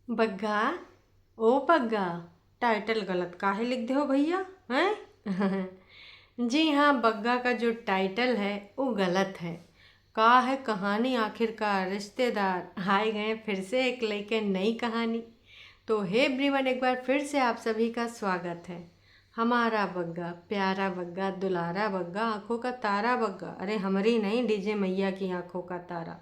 बग्गा। ओ Bagga. Title गलत काहे लिख दे हो भैया हैं? जी हाँ, बग्गा का जो टाइटल है वो गलत है। का है कहानी आखिरकार रिश्तेदार आए गए फिर से एक लेके नई कहानी। तो हे एवरीवन, एक बार फिर से आप सभी का स्वागत है। हमारा बग्गा, प्यारा बग्गा, दुलारा बग्गा, आंखों का तारा बग्गा, अरे हमारी नहीं, डीजे मैया की आंखों का तारा।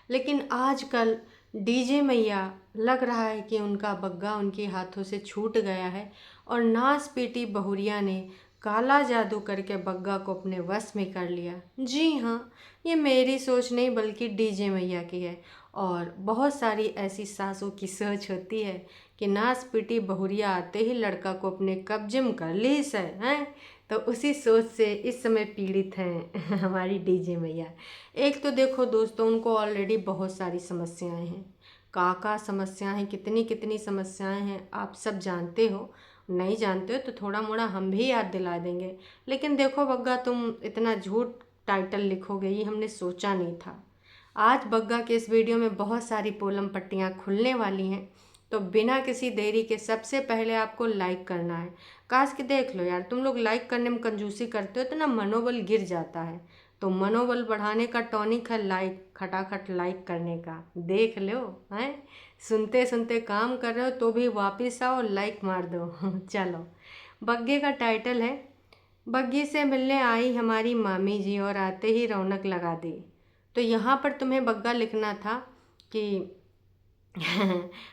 लेकिन आजकल डीजे मैया लग रहा है कि उनका बग्गा उनके हाथों से छूट गया है और नास पीटी बहुरिया ने काला जादू करके बग्गा को अपने वश में कर लिया। जी हाँ, ये मेरी सोच नहीं बल्कि डीजे मैया की है। और बहुत सारी ऐसी सासों की सोच होती है कि नास पीटी बहुरिया आते ही लड़का को अपने कब्जे में कर ली से हैं। तो उसी सोच से इस समय पीड़ित हैं हमारी डीजे मैया। एक तो देखो दोस्तों, उनको ऑलरेडी बहुत सारी समस्याएं हैं। का समस्याएं हैं, कितनी कितनी समस्याएं हैं आप सब जानते हो। नहीं जानते हो तो थोड़ा मोड़ा हम भी याद दिला देंगे। लेकिन देखो बग्गा, तुम इतना झूठ टाइटल लिखोगे ये हमने सोचा नहीं था। आज बग्गा के इस वीडियो में बहुत सारी पोलम पट्टियाँ खुलने वाली हैं। तो बिना किसी देरी के सबसे पहले आपको लाइक करना है। काश कि देख लो यार, तुम लोग लाइक करने में कंजूसी करते हो तो ना मनोबल गिर जाता है। तो मनोबल बढ़ाने का टॉनिक है लाइक, खटाखट लाइक करने का। देख लो हैं, सुनते सुनते काम कर रहे हो तो भी वापस आओ, लाइक मार दो चलो, बग्गे का टाइटल है, बग्गी से मिलने आई हमारी मामी जी और आते ही रौनक लगा दी। तो यहाँ पर तुम्हें बग्गा लिखना था कि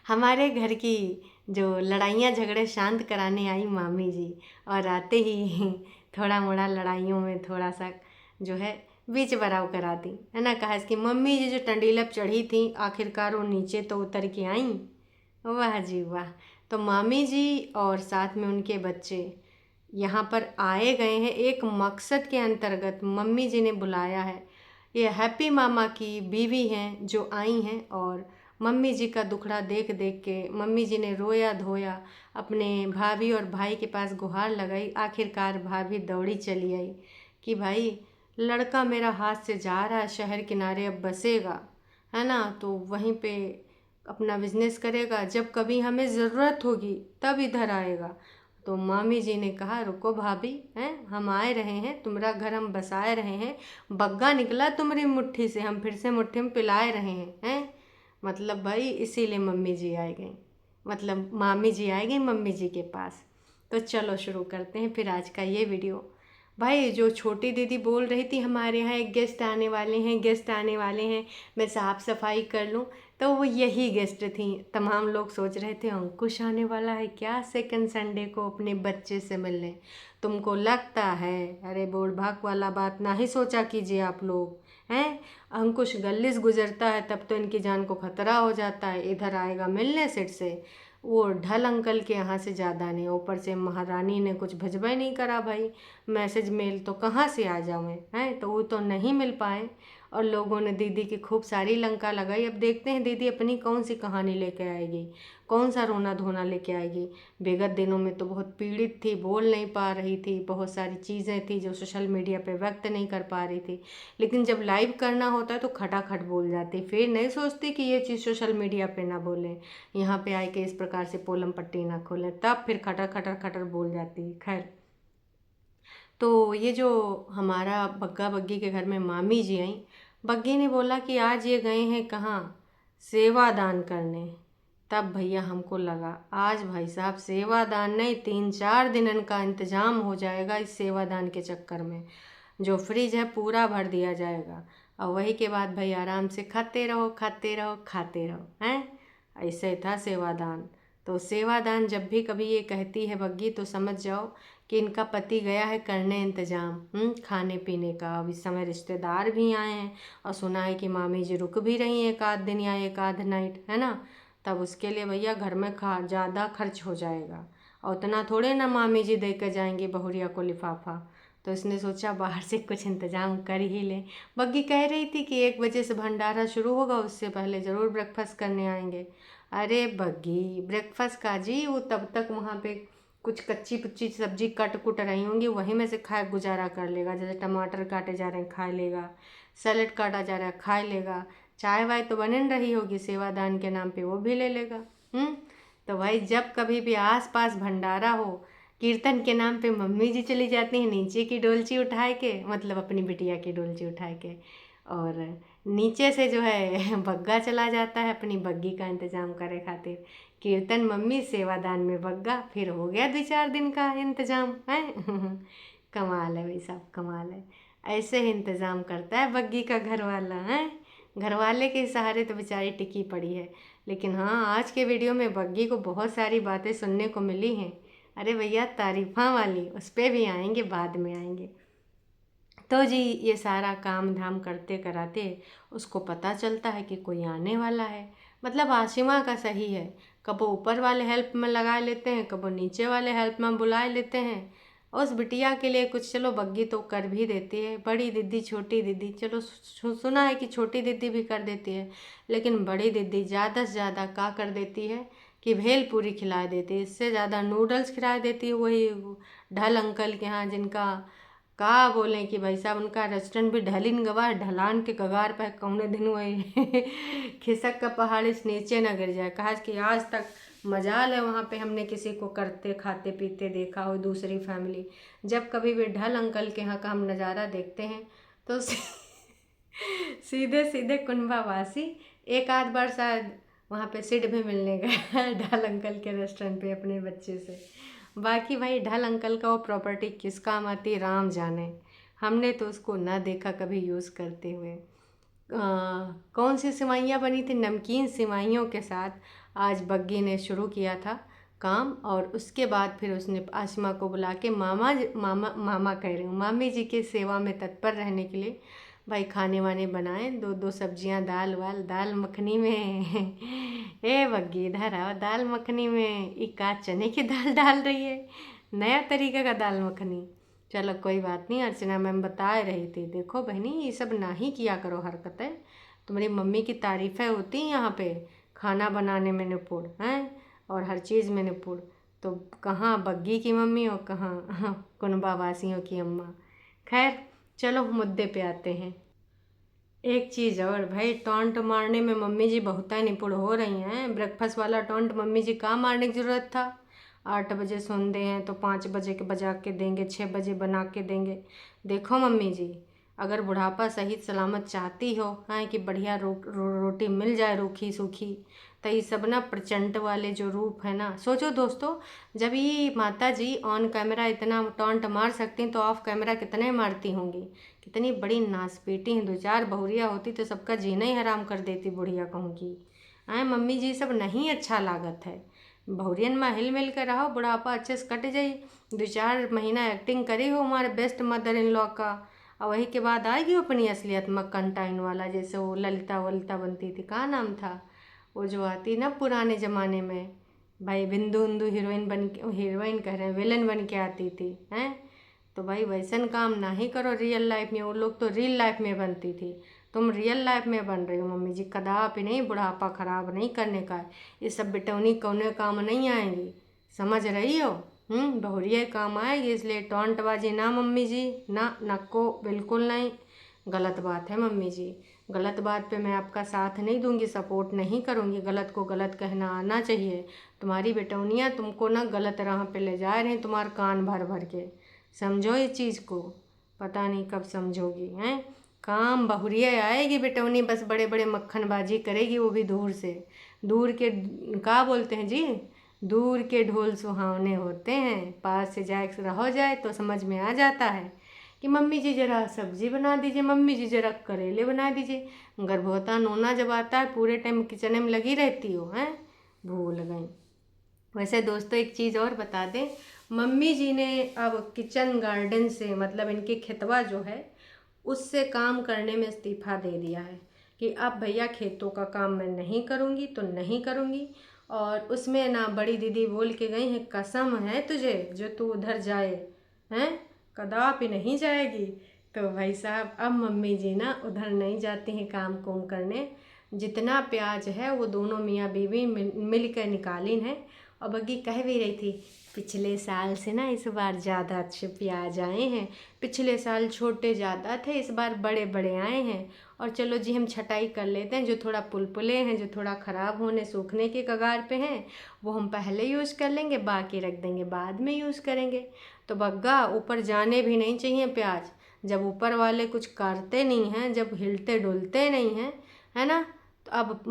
हमारे घर की जो लड़ाइयाँ झगड़े शांत कराने आई मामी जी और आते ही थोड़ा मोड़ा लड़ाइयों में थोड़ा सा जो है बीच बराव करा दी, है ना। कहा इसकी मम्मी जी जो टंडीलप चढ़ी थी आखिरकार वो नीचे तो उतर के आई। वाह जी वाह। तो मामी जी और साथ में उनके बच्चे यहाँ पर आए गए हैं एक मकसद के अंतर्गत। मम्मी जी ने बुलाया है, ये हैप्पी मामा की बीवी हैं जो आई हैं। और मम्मी जी का दुखड़ा देख देख के मम्मी जी ने रोया धोया, अपने भाभी और भाई के पास गुहार लगाई। आखिरकार भाभी दौड़ी चली आई कि भाई लड़का मेरा हाथ से जा रहा है, शहर किनारे अब बसेगा, है ना, तो वहीं पे अपना बिजनेस करेगा, जब कभी हमें ज़रूरत होगी तब इधर आएगा। तो मामी जी ने कहा रुको भाभी, हैं हम आए रहे हैं, तुम्हारा घर हम बसाए रहे हैं, बग्गा निकला तुम्हारी मुट्ठी से, हम फिर से मुट्ठी में पिलाए रहे हैं। मतलब भाई इसीलिए मम्मी जी आए गई, मतलब मामी जी आए गई मम्मी जी के पास। तो चलो शुरू करते हैं फिर आज का ये वीडियो। भाई जो छोटी दीदी बोल रही थी हमारे यहाँ एक गेस्ट आने वाले हैं, गेस्ट आने वाले हैं, मैं साफ़ सफाई कर लूँ, तो वो यही गेस्ट थी। तमाम लोग सोच रहे थे अंकुश आने वाला है क्या सेकंड संडे को अपने बच्चे से मिलने। तुमको लगता है, अरे बोल भाग वाला बात ना ही सोचा कीजिए आप लोग हैं। अंकुश गली से गुजरता है तब तो इनकी जान को खतरा हो जाता है, इधर आएगा मिलने सेठ से, वो ढल अंकल के यहाँ से ज़्यादा नहीं। ऊपर से महारानी ने कुछ भेजबा ही नहीं करा भाई, मैसेज मेल तो कहाँ से आ जाऊँ हैं, तो वो तो नहीं मिल पाए। और लोगों ने दीदी की खूब सारी लंका लगाई। अब देखते हैं दीदी अपनी कौन सी कहानी लेके आएगी, कौन सा रोना धोना लेके आएगी। विगत दिनों में तो बहुत पीड़ित थी, बोल नहीं पा रही थी, बहुत सारी चीज़ें थी जो सोशल मीडिया पे व्यक्त नहीं कर पा रही थी। लेकिन जब लाइव करना होता है तो खटाखट बोल जाती, फिर नहीं सोचती कि ये चीज़ सोशल मीडिया पे ना बोलें, यहाँ पे आए के इस प्रकार से पोलम पट्टी ना खोलें, तब फिर खटर खटर खटर बोल जाती। खैर, तो ये जो हमारा बग्गा बग्गी के घर में मामी जी आई, बग्गी ने बोला कि आज ये गए हैं कहाँ, सेवादान करने। तब भैया हमको लगा आज भाई साहब सेवादान नहीं, 3-4 दिन का इंतजाम हो जाएगा इस सेवादान के चक्कर में। जो फ्रिज है पूरा भर दिया जाएगा और वही के बाद भाई आराम से खाते रहो खाते रहो खाते रहो हैं। ऐसे था सेवादान। तो सेवादान जब भी कभी ये कहती है बग्गी तो समझ जाओ कि इनका पति गया है करने इंतजाम खाने पीने का। अब इस समय रिश्तेदार भी आए हैं और सुना है कि मामी जी रुक भी रही हैं एक आध दिन या एक आध नाइट, है ना। तब उसके लिए भैया घर में ज़्यादा खर्च हो जाएगा और उतना थोड़े ना मामी जी दे कर जाएंगी बहुरिया को लिफाफा। तो इसने सोचा बाहर से कुछ इंतजाम कर ही ले। बग्गी कह रही थी कि 1 बजे से भंडारा शुरू होगा, उससे पहले ज़रूर ब्रेकफास्ट करने आएंगे। अरे बग्गी ब्रेकफास्ट का जी, वो तब तक वहाँ पे कुछ कच्ची पुच्ची सब्जी कट कुट रही होंगी, वहीं में से खा गुजारा कर लेगा। जैसे टमाटर काटे जा रहे हैं खा लेगा, सैलेड काटा जा रहा है खा लेगा, चाय वाय तो बन रही होगी सेवादान के नाम पे वो भी ले लेगा। तो भाई जब कभी भी आस पास भंडारा हो, कीर्तन के नाम पे मम्मी जी चली जाती हैं नीचे की डोलची उठाए के, मतलब अपनी बिटिया की डोलची उठाए के, और नीचे से जो है बग्गा चला जाता है अपनी बग्गी का इंतज़ाम करे खातिर। कीर्तन मम्मी, सेवादान में बग्गा, फिर हो गया 2-4 दिन का इंतज़ाम है। कमाल है भाई साहब, कमाल है। ऐसे ही इंतज़ाम करता है बग्गी का घर वाला है। घर वाले के सहारे तो बेचारी टिकी पड़ी है। लेकिन हाँ, आज के वीडियो में बग्गी को बहुत सारी बातें सुनने को मिली हैं। अरे भैया तारीफ़ा वाली, उस पर भी आएंगे, बाद में आएंगे। तो जी ये सारा काम धाम करते कराते उसको पता चलता है कि कोई आने वाला है। मतलब आशिमा का सही है, कबो ऊपर वाले हेल्प में लगा लेते हैं, कबो नीचे वाले हेल्प में बुला लेते हैं। और उस बिटिया के लिए कुछ चलो बग्गी तो कर भी देती है, बड़ी दीदी छोटी दीदी, चलो सुना है कि छोटी दीदी भी कर देती है, लेकिन बड़ी दीदी ज़्यादा से ज़्यादा क्या कर देती है कि भेल पूरी खिला देती है। इससे ज़्यादा नूडल्स खिला देती है। वही ढल अंकल के यहाँ, जिनका का बोलें कि भाई साहब उनका रेस्टोरेंट भी ढलिन गवा, ढलान के कगार पर कौने दिन वही खिसक का पहाड़ इस नीचे न गिर जाए। कहा कि आज तक मजाल है वहाँ पे हमने किसी को करते खाते पीते देखा हो, दूसरी फैमिली। जब कभी भी ढल अंकल के यहाँ का हम नज़ारा देखते हैं तो सीधे सीधे कुनबावासी एक आध बार शायद वहाँ पे सीट भी मिलने गया ढल अंकल के रेस्टोरेंट पे अपने बच्चे से। बाकी भाई ढल अंकल का वो प्रॉपर्टी किस काम आती राम जाने। हमने तो उसको ना देखा कभी यूज़ करते हुए। कौन सी सिवाइयाँ बनी थी, नमकीन सिवाइयों के साथ आज बग्गी ने शुरू किया था काम। और उसके बाद फिर उसने आशिमा को बुला के मामा मामा मामा कह रही हूँ, मामी जी की सेवा में तत्पर रहने के लिए भाई खाने वाने बनाए, 2-2 सब्जियां, दाल वाल, दाल मखनी में ए बग्गी इधर आओ, दाल मखनी में एक आध चने की दाल डाल रही है, नया तरीका का दाल मखनी। चलो कोई बात नहीं, अर्चना मैम बता रही थी, देखो बहनी ये सब ना ही किया करो हरकतें, तुम्हारी मम्मी की तारीफ़ें होती हैं यहाँ पे, खाना बनाने में निपुण हैं और हर चीज़ में निपुण। तो कहाँ बग्गी की मम्मी और कहाँ कुनबा वासियों की अम्मा। खैर चलो मुद्दे पे आते हैं। एक चीज़ और भाई, टॉन्ट मारने में मम्मी जी बहुत ही निपुण हो रही हैं। ब्रेकफास्ट वाला टॉन्ट मम्मी जी कहाँ मारने की ज़रूरत था। 8 बजे सोते हैं तो 5 बजे के बजा के देंगे, 6 बजे बना के देंगे। देखो मम्मी जी, अगर बुढ़ापा सही सलामत चाहती हो हैं कि बढ़िया रोटी मिल जाए रूखी सूखी, तो ये सब ना प्रचंड वाले जो रूप है ना, सोचो दोस्तों, जब ये माता जी ऑन कैमरा इतना टॉन्ट मार सकती हैं तो ऑफ कैमरा कितने मारती होंगी। कितनी बड़ी नासपीटी हैं। 2-4 बहुरिया होती तो सबका जीना ही हराम कर देती बुढ़िया कहूँगी। आए मम्मी जी सब नहीं अच्छा लागत है। बहुरियन में हिल मिल कर रहो, बुढ़ापा अच्छे से कट जाई। 2-4 महीना एक्टिंग करी हो हमारे बेस्ट मदर इन लॉ का, और वही के बाद आएगी अपनी असलियत मक्खन टाइन वाला। जैसे वो ललिता वलिता बनती थी, कहाँ नाम था वो जो आती ना पुराने ज़माने में, भाई बिंदु उंदु हीरोइन बन के, हीरोइन कह रहे हैं विलन बन के आती थी हैं। तो भाई वैसन काम ना ही करो रियल लाइफ में। वो लोग तो रियल लाइफ में बनती थी, तुम रियल लाइफ में बन रही हो मम्मी जी। कदापि नहीं, बुढ़ापा खराब नहीं करने का। ये सब बिटौनी कौने काम नहीं आएंगी, समझ रही हो। बहुरिया काम आएगी, इसलिए टॉन्टबाजी ना मम्मी जी, ना नको, बिल्कुल नहीं। गलत बात है मम्मी जी, गलत बात पे मैं आपका साथ नहीं दूंगी, सपोर्ट नहीं करूंगी। गलत को गलत कहना आना चाहिए। तुम्हारी बेटौनियाँ तुमको ना गलत राह पे ले जा रहे हैं, तुम्हारे कान भर भर के। समझो इस चीज़ को, पता नहीं कब समझोगी हैं। काम बहुरिया आएगी बेटौनी, बस बड़े बड़े मक्खनबाजी करेगी, वो भी दूर से। दूर के क्या बोलते हैं जी, दूर के ढोल सुहावने होते हैं, पास से जाए रहो जाए तो समझ में आ जाता है कि मम्मी जी ज़रा सब्ज़ी बना दीजिए, मम्मी जी ज़रा करेले बना दीजिए। गर्भवता नोना जब आता है पूरे टाइम किचन में लगी रहती हो हैं, भूल गई। वैसे दोस्तों एक चीज़ और बता दें, मम्मी जी ने अब किचन गार्डन से, मतलब इनके खेतवा जो है उससे काम करने में इस्तीफ़ा दे दिया है कि अब भैया खेतों का काम मैं नहीं करूँगी तो नहीं करूँगी। और उसमें ना बड़ी दीदी बोल के गई हैं, कसम है तुझे जो तू उधर जाए हैं, कदापि नहीं जाएगी। तो भाई साहब अब मम्मी जी ना उधर नहीं जाती हैं काम कुम करने। जितना प्याज है वो दोनों मियाँ बीवी मिल कर निकालीन है, और बग्गी कह भी रही थी पिछले साल से ना इस बार ज़्यादा अच्छे प्याज आए हैं, पिछले साल छोटे ज़्यादा थे, इस बार बड़े बड़े आए हैं। और चलो जी हम छटाई कर लेते हैं, जो थोड़ा पुलपुले हैं, जो थोड़ा ख़राब होने सूखने के कगार पे हैं, वो हम पहले यूज़ कर लेंगे, बाकी रख देंगे बाद में यूज़ करेंगे। तो बग्गा ऊपर जाने भी नहीं चाहिए प्याज, जब ऊपर वाले कुछ करते नहीं हैं, जब हिलते डुलते नहीं हैं, है ना, तो अब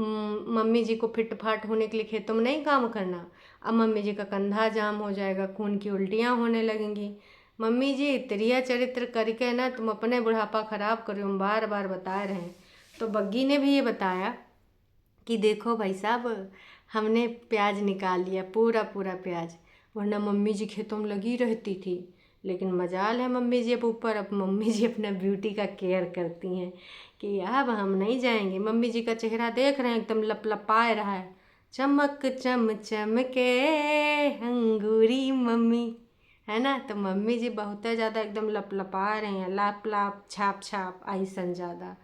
मम्मी जी को फिट फाट होने के लिए खेतों में नहीं काम करना। अब मम्मी जी का कंधा जाम हो जाएगा, खून की उल्टियाँ होने लगेंगी। मम्मी जी त्रिया चरित्र करके ना तुम अपने बुढ़ापा ख़राब करो, हम बार बार बता रहे हैं। तो बग्गी ने भी ये बताया कि देखो भाई साहब, हमने प्याज निकाल लिया, पूरा पूरा प्याज, वरना मम्मी जी खेतों में लगी रहती थी। लेकिन मजाल है मम्मी जी अब ऊपर, अब मम्मी जी अपना ब्यूटी का केयर करती हैं कि अब हम नहीं जाएंगे। मम्मी जी का चेहरा देख रहे हैं, एकदम लपलपाए रहा है, चमक चम चमके अंगूरी मम्मी, है ना। तो मम्मी जी बहुत ज़्यादा एकदम लपलपा रहे हैं, लाप लाप छाप छाप ऐसन ज़्यादा।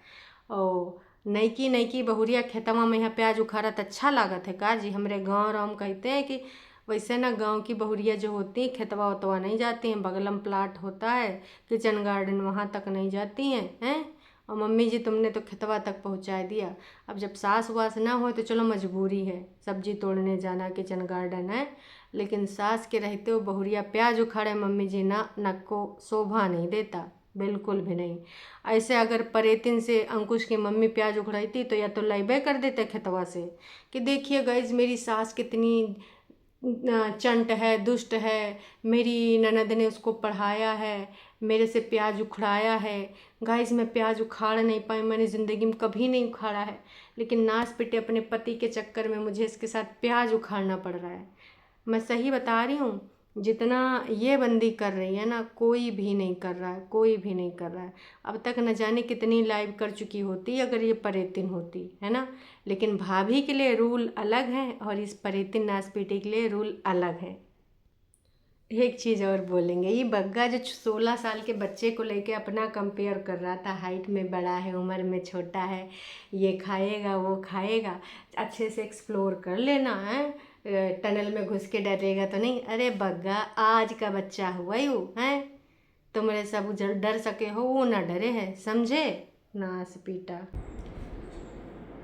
और नैकी नैकी बहुरिया खेतवा में यहाँ प्याज उखाड़त अच्छा लागत है का जी। हमरे गाँव राम कहते हैं कि वैसे ना गांव की बहुरिया जो होती हैं खेतवा उतवा नहीं जाती हैं, बगलम प्लाट होता है, किचन गार्डन, वहाँ तक नहीं जाती हैं। और मम्मी जी तुमने तो खेतवा तक पहुँचा दिया। अब जब सास वास ना हो तो चलो मजबूरी है, सब्जी तोड़ने जाना, किचन गार्डन है, लेकिन सास के रहते हो बहुरिया प्याज उखाड़े मम्मी जी ना, नक को शोभा नहीं देता, बिल्कुल भी नहीं। ऐसे अगर परेतिन से अंकुश की मम्मी प्याज उखड़ाती तो या तो लैबे कर देते खेतवा से कि देखिए गाइज मेरी सास कितनी चंट है, दुष्ट है, मेरी ननद ने उसको पढ़ाया है, मेरे से प्याज उखड़ाया है। गाइस मैं प्याज उखाड़ नहीं पाई, मैंने ज़िंदगी में कभी नहीं उखाड़ा है, लेकिन नाश पिटे अपने पति के चक्कर में मुझे इसके साथ प्याज उखाड़ना पड़ रहा है। मैं सही बता रही हूँ, जितना ये बंदी कर रही है ना, कोई भी नहीं कर रहा है, कोई भी नहीं कर रहा है। अब तक न जाने कितनी लाइव कर चुकी होती अगर ये परेतिन होती, है ना। लेकिन भाभी के लिए रूल अलग है और इस परेतिन नासपीटी के लिए रूल अलग है। एक चीज़ और बोलेंगे, ये बग्गा जो 16 साल के बच्चे को लेके अपना कंपेयर कर रहा था, हाइट में बड़ा है, उम्र में छोटा है, ये खाएगा वो खाएगा, अच्छे से एक्सप्लोर कर लेना है, टनल में घुस के डरेगा तो नहीं। अरे बग्गा आज का बच्चा हुआ ही वो है, तुमरे सब डर सके हो वो ना डरे है, समझे, नास पीटा।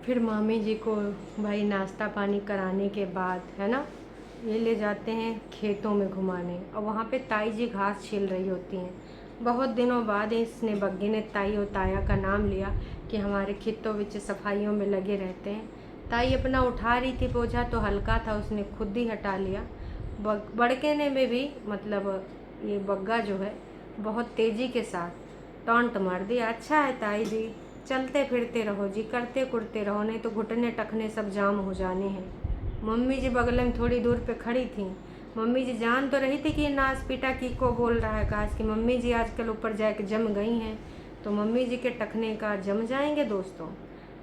फिर मामी जी को भाई नाश्ता पानी कराने के बाद, है ना, ये ले जाते हैं खेतों में घुमाने, और वहाँ पे ताई जी घास छील रही होती हैं। बहुत दिनों बाद इसने बग्गी ने ताई और ताया का नाम लिया कि हमारे खेतों ਵਿੱਚ सफाइयों में लगे रहते हैं। ताई अपना उठा रही थी बोझा, तो हल्का था, उसने खुद ही हटा लिया। बड़के ने में भी मतलब ये बग्गा जो है बहुत तेज़ी के साथ टॉन्ट मार दिया, अच्छा है ताई जी, चलते फिरते रहो जी, करते कुरते रहो, नहीं तो घुटने टखने सब जाम हो जाने हैं। मम्मी जी बगल में थोड़ी दूर पे खड़ी थी। मम्मी जी जान तो रही थी कि नास पीटा की को बोल रहा है, कहा कि मम्मी जी आजकल ऊपर जाके जम गई हैं, तो मम्मी जी के टखने का जम जाएंगे। दोस्तों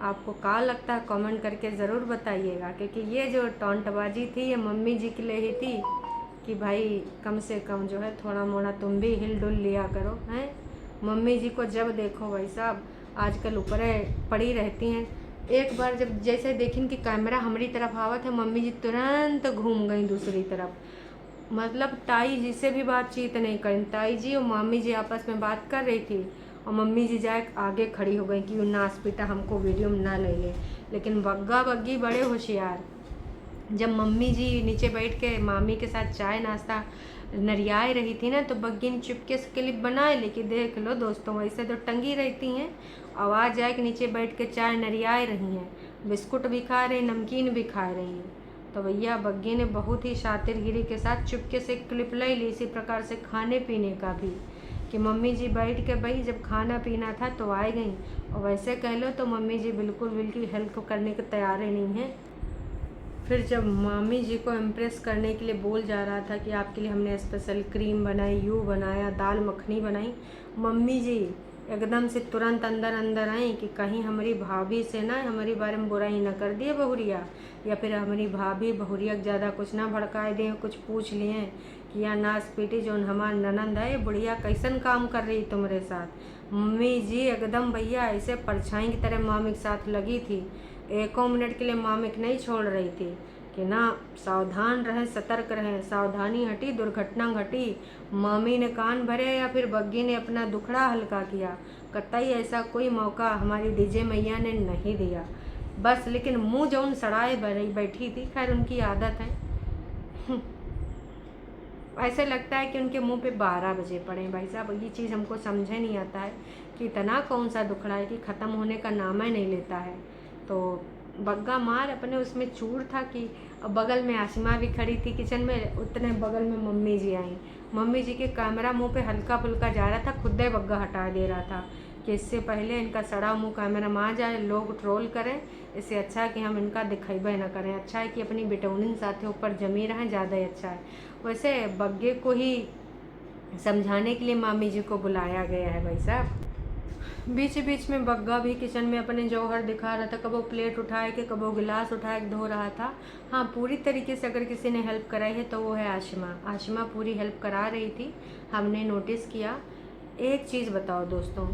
आपको क्या लगता है कमेंट करके ज़रूर बताइएगा, क्योंकि ये जो टॉन्टबाजी थी ये मम्मी जी के लिए ही थी कि भाई कम से कम जो है थोड़ा मोड़ा तुम भी हिल डुल लिया करो, हैं। मम्मी जी को जब देखो भाई साहब आजकल ऊपर पड़ी रहती हैं। एक बार जब जैसे देखी कि कैमरा हमारी तरफ आवत है, मम्मी जी तुरंत घूम गई दूसरी तरफ, मतलब ताई जी से भी बातचीत नहीं करी। ताई जी और मम्मी जी आपस में बात कर रही थी और मम्मी जी जाए आगे खड़ी हो गई कि नास पीटा हमको वीडियो में ना ले ले। लेकिन बग्गा बग्गी बड़े होशियार, जब मम्मी जी नीचे बैठ के मामी के साथ चाय नाश्ता नरियाए रही थी ना, तो बग्गी ने चुपके से क्लिप बनाए, लेकिन देख लो दोस्तों वैसे तो टंगी रहती हैं, आवाज़ जाए कि नीचे बैठ के चाय नरियाए रही हैं, बिस्कुट भी खा रही, नमकीन भी खा रही हैं। तो भैया बग्गी ने बहुत ही शातिरगिरी के साथ चुपके से क्लिप ले ली। इसी प्रकार से खाने पीने का भी कि मम्मी जी बैठ के भाई जब खाना पीना था तो आ गई, और वैसे कह लो तो मम्मी जी बिल्कुल हेल्प करने को तैयार ही नहीं है। फिर जब मामी जी को इम्प्रेस करने के लिए बोल जा रहा था कि आपके लिए हमने स्पेशल क्रीम बनाई, यूँ बनाया, दाल मखनी बनाई, मम्मी जी एकदम से तुरंत अंदर अंदर आई कि कहीं हमारी भाभी से ना हमारे बारे में बुराई ना कर दिए बहुरिया, या फिर हमारी भाभी बहुरिया ज़्यादा कुछ ना भड़काए दें, कुछ पूछ लिए कि या नास पीटी जो हमार ननंद है बुढ़िया कैसन काम कर रही तुम्हारे साथ। मम्मी जी एकदम भैया ऐसे परछाई की तरह मामी के साथ लगी थी, 1 मिनट के लिए मामी को नहीं छोड़ रही थी। कि ना सावधान रहें, सतर्क रहें, सावधानी हटी दुर्घटना घटी। मामी ने कान भरे या फिर बग्गी ने अपना दुखड़ा हल्का किया, कतई ऐसा कोई मौका हमारी डीजे मैया ने नहीं दिया। बस लेकिन मुँह जौन सड़ाए बैठी थी, खैर उनकी आदत है। ऐसे लगता है कि उनके मुंह पे 12 बजे पड़े। भाई साहब ये चीज़ हमको समझे नहीं आता है कि इतना कौन सा दुखड़ा है कि ख़त्म होने का नाम ही नहीं लेता है। तो बग्गा मार अपने उसमें चूर था कि बगल में आसिमा भी खड़ी थी किचन में, उतने बगल में मम्मी जी आई। मम्मी जी के कैमरा मुंह पे हल्का फुल्का जा रहा था, खुद ही बग्गा हटा दे रहा था कि इससे पहले इनका सड़ा मुंह कैमरा में आ जाए, लोग ट्रोल करें, इससे अच्छा है कि हम इनका दिखेबे न करें। अच्छा है कि अपनी बेटौनी साथे ऊपर जमी रहें, ज़्यादा ही अच्छा है। वैसे बग्गे को ही समझाने के लिए मामी जी को बुलाया गया है भाई साहब। बीच बीच में बग्गा भी किचन में अपने जौहर दिखा रहा था, कबो प्लेट उठाए के कबो गिलास उठाए के धो रहा था। हाँ, पूरी तरीके से अगर किसी ने हेल्प कराई है तो वो है आशिमा। आशिमा पूरी हेल्प करा रही थी, हमने नोटिस किया। एक चीज़ बताओ दोस्तों,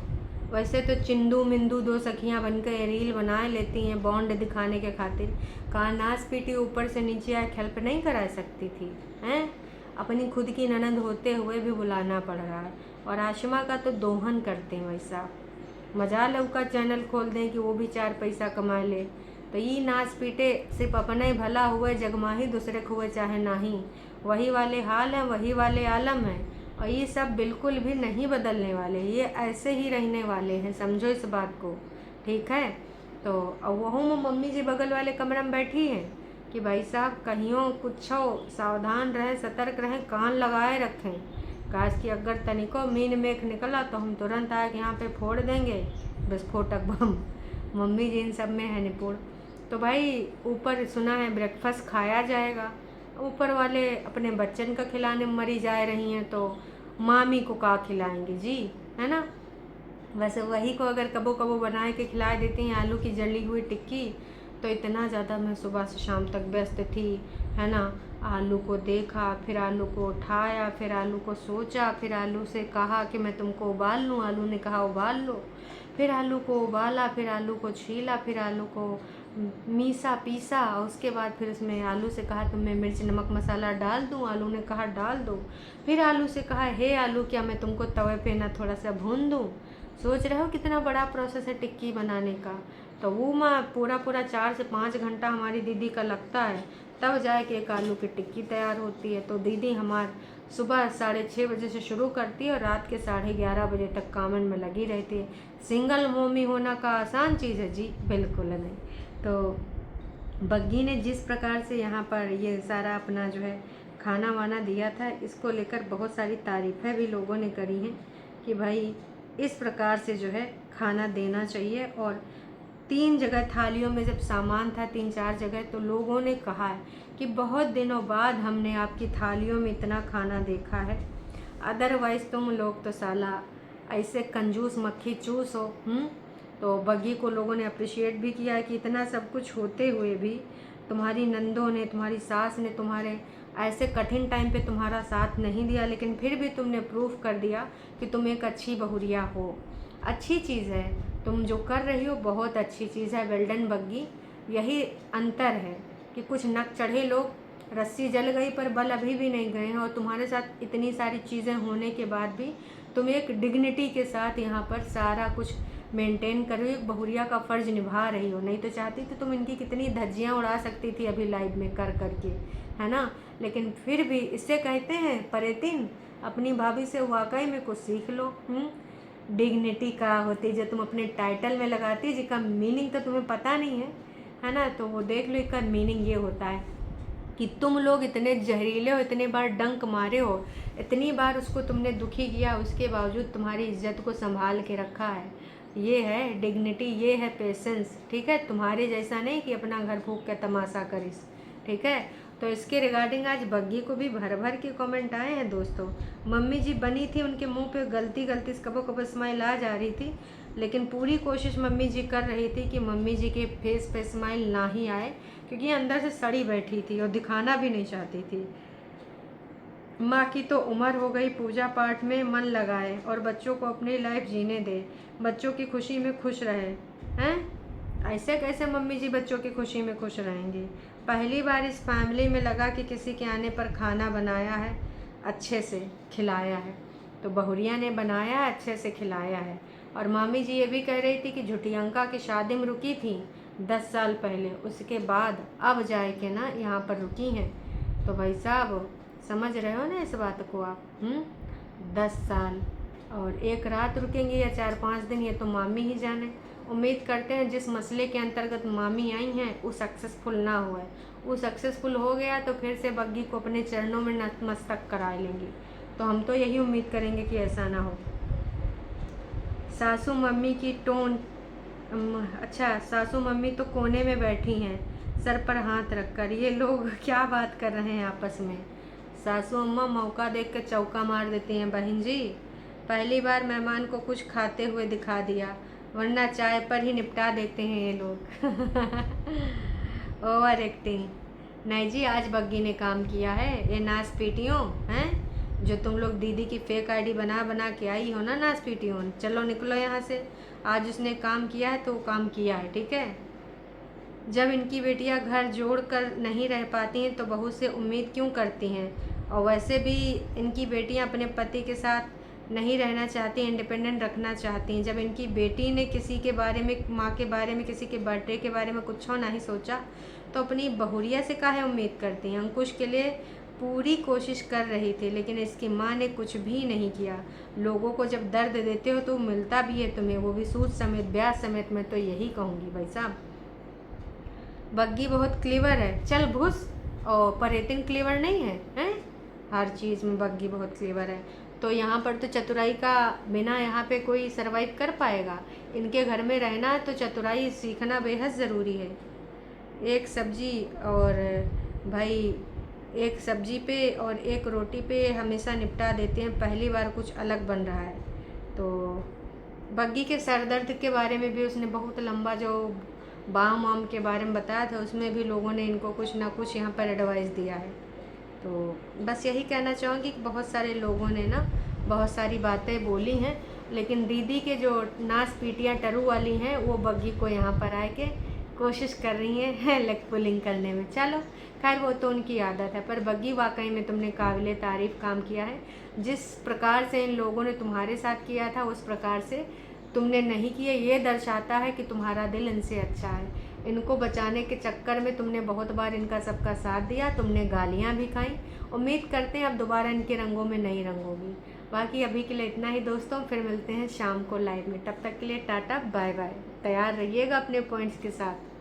वैसे तो चिंदू मिंदू दो सखियां बनकर रील बना लेती हैं बॉन्ड दिखाने के खातिर, कहाँ नाच पीटी ऊपर से नीचे आए हेल्प नहीं करा सकती थी हैं? अपनी खुद की ननद होते हुए भी बुलाना पड़ रहा है। और आशिमा का तो दोहन करते हैं भाई साहब। मजाल का चैनल खोल दें कि वो भी 4 पैसा कमा ले, तो ये नाच पीटे सिर्फ अपने भला हुए जगमाही दूसरे को हुए चाहे नहीं, वही वाले हाल हैं, वही वाले आलम हैं। और ये सब बिल्कुल भी नहीं बदलने वाले, ये ऐसे ही रहने वाले हैं, समझो इस बात को, ठीक है। तो वह मम्मी जी बगल वाले कमरे में बैठी हैं कि भाई साहब कहियो कुछ हो, सावधान रहें, सतर्क रहें, कान लगाए रखें। काश कि अगर तनिको मीन मेख निकला तो हम तुरंत आए कि यहाँ पे फोड़ देंगे विस्फोटक बम। मम्मी जी इन सब में है निपुण। तो भाई ऊपर सुना है ब्रेकफास्ट खाया जाएगा, ऊपर वाले अपने बच्चन का खिलाने में मरी जा रही हैं, तो मामी को का खिलाएंगे जी, है ना। वैसे वही को अगर कबो कबो बनाए के खिला देती हैं आलू की जली हुई टिक्की, तो इतना ज़्यादा मैं सुबह से शाम तक व्यस्त थी, है ना। आलू को देखा, फिर आलू को उठाया, फिर आलू को सोचा, फिर आलू से कहा कि मैं तुमको उबाल लूँ, आलू ने कहा उबाल लो, फिर आलू को उबाला, फिर आलू को छीला, फिर आलू को मीसा पीसा, उसके बाद फिर उसमें आलू से कहा तुम मैं मिर्च नमक मसाला डाल दूँ, आलू ने कहा डाल दो, फिर आलू से कहा हे आलू क्या मैं तुमको तवे पे ना थोड़ा सा भून दूँ। सोच रहे हो कितना बड़ा प्रोसेस है टिक्की बनाने का। तो वो माँ पूरा 4 से 5 घंटा हमारी दीदी का लगता है, तब जाके एक आलू की टिक्की तैयार होती है। तो दीदी हमार सुबह 6:30 बजे से शुरू करती है और रात के 11:30 बजे तक कामन में लगी रहती है। सिंगल मम्मी होना का आसान चीज़ है जी, बिल्कुल नहीं। तो बग्गी ने जिस प्रकार से यहाँ पर ये सारा अपना जो है खाना वाना दिया था, इसको लेकर बहुत सारी तारीफ़ें भी लोगों ने करी हैं कि भाई इस प्रकार से जो है खाना देना चाहिए। और 3 जगह थालियों में जब सामान था 3-4 जगह, तो लोगों ने कहा है कि बहुत दिनों बाद हमने आपकी थालियों में इतना खाना देखा है, अदरवाइज़ तुम लोग तो साला ऐसे कंजूस मक्खी चूस हो। तो बग्गी को लोगों ने अप्रिशिएट भी किया है कि इतना सब कुछ होते हुए भी तुम्हारी नंदों ने, तुम्हारी सास ने तुम्हारे ऐसे कठिन टाइम पे तुम्हारा साथ नहीं दिया, लेकिन फिर भी तुमने प्रूफ कर दिया कि तुम एक अच्छी बहुरिया हो। अच्छी चीज़ है, तुम जो कर रही हो बहुत अच्छी चीज़ है, वेल डन बग्गी। यही अंतर है कि कुछ नक चढ़े लोग, रस्सी जल गई पर बल अभी भी नहीं गए हैं, और तुम्हारे साथ इतनी सारी चीज़ें होने के बाद भी तुम एक डिग्निटी के साथ यहाँ पर सारा कुछ मेंटेन कर रही हो, एक बहुरिया का फ़र्ज निभा रही हो। नहीं तो चाहती तो तुम इनकी कितनी धज्जियाँ उड़ा सकती थी अभी लाइव में कर करके, है ना। लेकिन फिर भी इससे कहते हैं परेतिन, अपनी भाभी से वाकई में कुछ सीख लो। डिग्निटी का होती जो तुम अपने टाइटल में लगाती, जिसका मीनिंग तो तुम्हें पता नहीं है ना। तो वो देख लो, इसका मीनिंग ये होता है कि तुम लोग इतने जहरीले हो, इतने बार डंक मारे हो, इतनी बार उसको तुमने दुखी किया, उसके बावजूद तुम्हारी इज्जत को संभाल के रखा है। ये है डिग्निटी, ये है पेशेंस, ठीक है। तुम्हारे जैसा नहीं कि अपना घर फूंक के तमाशा करिस, ठीक है। तो इसके रिगार्डिंग आज बग्गी को भी भर भर के कमेंट आए हैं दोस्तों। मम्मी जी बनी थी, उनके मुंह पे गलती से कबो कबो स्माइल आ जा रही थी, लेकिन पूरी कोशिश मम्मी जी कर रही थी कि मम्मी जी के फेस पे स्माइल ना ही आए, क्योंकि अंदर से सड़ी बैठी थी और दिखाना भी नहीं चाहती थी। माँ की तो उम्र हो गई, पूजा पाठ में मन लगाए और बच्चों को अपनी लाइफ जीने दे, बच्चों की खुशी में खुश रहे। हैं ऐसे कैसे मम्मी जी बच्चों की खुशी में खुश रहेंगी। पहली बार इस फैमिली में लगा कि किसी के आने पर खाना बनाया है, अच्छे से खिलाया है। तो बहुरिया ने बनाया है, अच्छे से खिलाया है। और मामी जी ये भी कह रही थी कि झुटियंका की शादी में रुकी थी 10 साल पहले, उसके बाद अब जाए के ना यहाँ पर रुकी हैं। तो भाई साहब समझ रहे हो ना इस बात को आप? 10 साल और एक रात रुकेंगे या 4-5 दिन, ये तो मामी ही जाने। उम्मीद करते हैं जिस मसले के अंतर्गत मामी आई हैं वो सक्सेसफुल ना हुआ है। वो सक्सेसफुल हो गया तो फिर से बग्गी को अपने चरणों में नतमस्तक करा लेंगी। तो हम तो यही उम्मीद करेंगे कि ऐसा ना हो। सासू मम्मी की टोन अच्छा, सासू मम्मी तो कोने में बैठी हैं सर पर हाथ रखकर। ये लोग क्या बात कर रहे हैं आपस में? सासू अम्मा मौका देख कर चौका मार देती हैं, बहन जी पहली बार मेहमान को कुछ खाते हुए दिखा दिया, वरना चाय पर ही निपटा देते हैं ये लोग। Over acting. नहीं जी, आज बग्गी ने काम किया है। ये नाच पीटियों हैं जो तुम लोग दीदी की फेक आईडी बना बना के आई हो ना, नाच पीटियों, चलो निकलो यहाँ से। आज उसने काम किया है तो वो काम किया है, ठीक है। जब इनकी बेटियां घर जोड़ कर नहीं रह पाती हैं तो बहू से उम्मीद क्यों करती हैं? और वैसे भी इनकी बेटियां अपने पति के साथ नहीं रहना चाहती, इंडिपेंडेंट रखना चाहती हैं। जब इनकी बेटी ने किसी के बारे में, माँ के बारे में, किसी के बर्थडे के बारे में कुछ नहीं सोचा तो अपनी बहुरिया से काहे उम्मीद करती हैं? अंकुश के लिए पूरी कोशिश कर रही थी लेकिन इसकी माँ ने कुछ भी नहीं किया। लोगों को जब दर्द देते हो तो मिलता भी है तुम्हें, वो भी सूद समेत, ब्याज समेत। मैं तो यही कहूँगी भाई साहब, बग्गी बहुत क्लीवर है, चल घुस। और पर इतनी क्लीवर नहीं है, हैं? हर चीज़ में बग्गी बहुत क्लीवर है। तो यहाँ पर तो चतुराई का बिना यहाँ पे कोई सरवाइव कर पाएगा। इनके घर में रहना है तो चतुराई सीखना बेहद ज़रूरी है। एक सब्जी और भाई एक सब्जी पे और एक रोटी पे हमेशा निपटा देते हैं, पहली बार कुछ अलग बन रहा है। तो बग्गी के सर दर्द के बारे में भी उसने बहुत लंबा जो बाम वाम के बारे में बताया था, उसमें भी लोगों ने इनको कुछ ना कुछ यहाँ पर एडवाइस दिया है। तो बस यही कहना चाहूँगी कि बहुत सारे लोगों ने ना बहुत सारी बातें बोली हैं, लेकिन दीदी के जो नाच पीटियाँ टरू वाली हैं वो बग्गी को यहाँ पर आए के कोशिश कर रही हैं लेग पुलिंग करने में। चलो खैर वो तो उनकी आदत है, पर बग्गी वाकई में तुमने काबिले तारीफ़ काम किया है। जिस प्रकार से इन लोगों ने तुम्हारे साथ किया था उस प्रकार से तुमने नहीं किया, ये दर्शाता है कि तुम्हारा दिल इनसे अच्छा है। इनको बचाने के चक्कर में तुमने बहुत बार इनका सबका साथ दिया, तुमने गालियाँ भी खाई। उम्मीद करते हैं अब दोबारा इनके रंगों में नहीं रंगोगी। बाकी अभी के लिए इतना ही दोस्तों, फिर मिलते हैं शाम को लाइव में। तब तक के लिए टाटा बाय बाय। तैयार रहिएगा अपने पॉइंट्स के साथ।